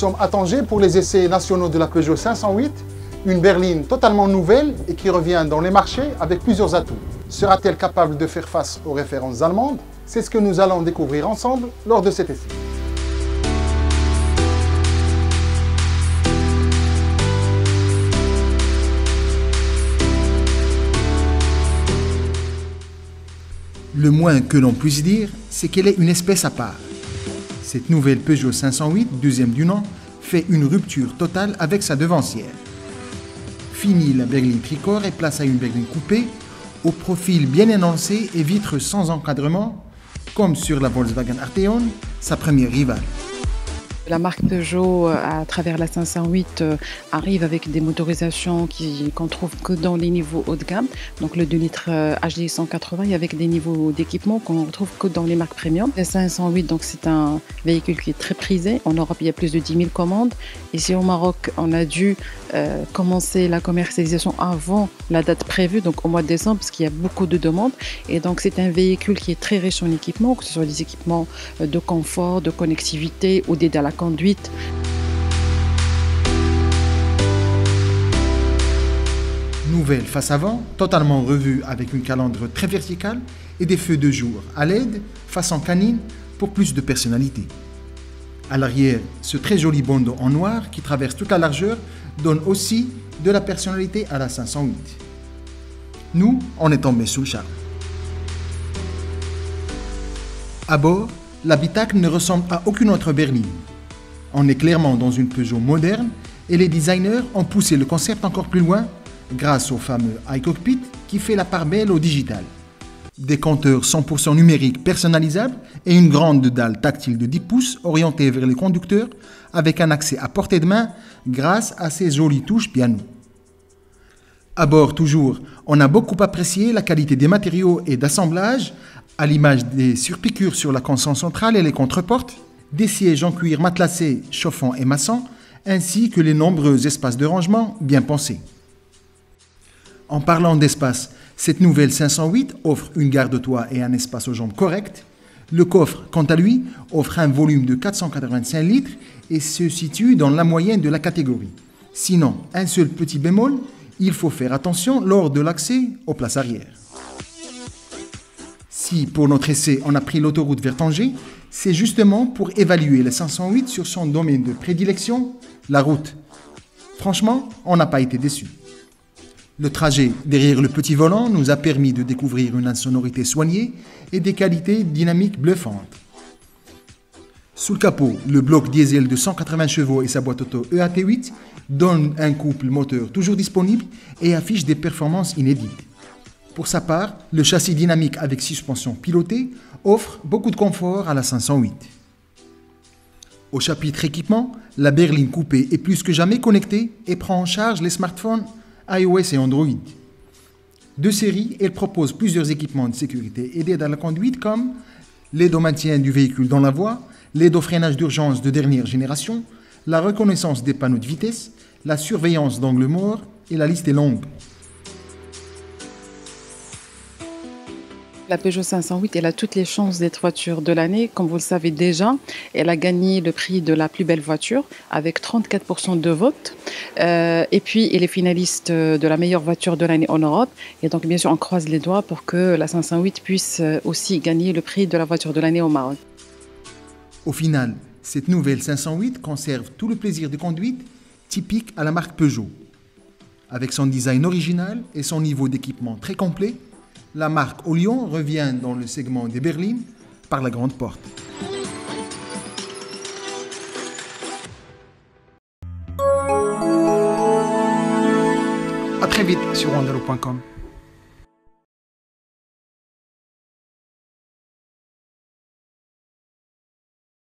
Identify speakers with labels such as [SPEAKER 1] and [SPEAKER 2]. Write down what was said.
[SPEAKER 1] sommes à Tanger pour les essais nationaux de la Peugeot 508, une berline totalement nouvelle et qui revient dans les marchés avec plusieurs atouts. Sera-t-elle capable de faire face aux références allemandes? C'est ce que nous allons découvrir ensemble lors de cet essai.
[SPEAKER 2] Le moins que l'on puisse dire, c'est qu'elle est une espèce à part. Cette nouvelle Peugeot 508, deuxième du nom, fait une rupture totale avec sa devancière. Fini la berline tricorps et place à une berline coupée, au profil bien énoncé et vitres sans encadrement, comme sur la Volkswagen Arteon, sa première rivale.
[SPEAKER 3] La marque Peugeot, à travers la 508, arrive avec des motorisations qu'on trouve que dans les niveaux haut de gamme. Donc le 2 litres HDI 180 et avec des niveaux d'équipement qu'on retrouve que dans les marques premium. La 508, donc c'est un véhicule qui est très prisé. En Europe, il y a plus de 10 000 commandes. Ici au Maroc, on a dû commencer la commercialisation avant la date prévue, donc au mois de décembre, parce qu'il y a beaucoup de demandes. Et donc c'est un véhicule qui est très riche en équipements, que ce soit des équipements de confort, de connectivité ou d'aide à la conduite.
[SPEAKER 2] Nouvelle face avant, totalement revue avec une calandre très verticale et des feux de jour à LED, façon canine pour plus de personnalité. À l'arrière, ce très joli bandeau en noir qui traverse toute la largeur donne aussi de la personnalité à la 508. Nous, on est tombés sous le charme. À bord, l'habitacle ne ressemble à aucune autre berline. On est clairement dans une Peugeot moderne et les designers ont poussé le concept encore plus loin grâce au fameux iCockpit qui fait la part belle au digital. Des compteurs 100% numériques personnalisables et une grande dalle tactile de 10 pouces orientée vers les conducteurs avec un accès à portée de main grâce à ces jolies touches piano. À bord toujours, on a beaucoup apprécié la qualité des matériaux et d'assemblage à l'image des surpiqûres sur la console centrale et les contreportes, des sièges en cuir matelassé, chauffant et maçon, ainsi que les nombreux espaces de rangement bien pensés. En parlant d'espace, cette nouvelle 508 offre une garde-toit et un espace aux jambes correct. Le coffre, quant à lui, offre un volume de 485 litres et se situe dans la moyenne de la catégorie. Sinon, un seul petit bémol, il faut faire attention lors de l'accès aux places arrière. Si pour notre essai on a pris l'autoroute vers Tanger, c'est justement pour évaluer la 508 sur son domaine de prédilection, la route. Franchement, on n'a pas été déçus. Le trajet derrière le petit volant nous a permis de découvrir une sonorité soignée et des qualités dynamiques bluffantes. Sous le capot, le bloc diesel de 180 chevaux et sa boîte auto EAT8 donnent un couple moteur toujours disponible et affichent des performances inédites. Pour sa part, le châssis dynamique avec suspension pilotée offre beaucoup de confort à la 508. Au chapitre équipement, la berline coupée est plus que jamais connectée et prend en charge les smartphones iOS et Android. De série, elle propose plusieurs équipements de sécurité et d'aide à la conduite comme l'aide au maintien du véhicule dans la voie, l'aide au freinage d'urgence de dernière génération, la reconnaissance des panneaux de vitesse, la surveillance d'angle mort et la liste est longue.
[SPEAKER 3] La Peugeot 508, elle a toutes les chances d'être voiture de l'année. Comme vous le savez déjà, elle a gagné le prix de la plus belle voiture avec 34% de vote. Et puis, elle est finaliste de la meilleure voiture de l'année en Europe. Et donc, bien sûr, on croise les doigts pour que la 508 puisse aussi gagner le prix de la voiture de l'année au Maroc.
[SPEAKER 2] Au final, cette nouvelle 508 conserve tout le plaisir de conduite typique à la marque Peugeot. Avec son design original et son niveau d'équipement très complet, la marque au Lyon revient dans le segment des berlines par la grande porte. À très vite sur wandalo.com.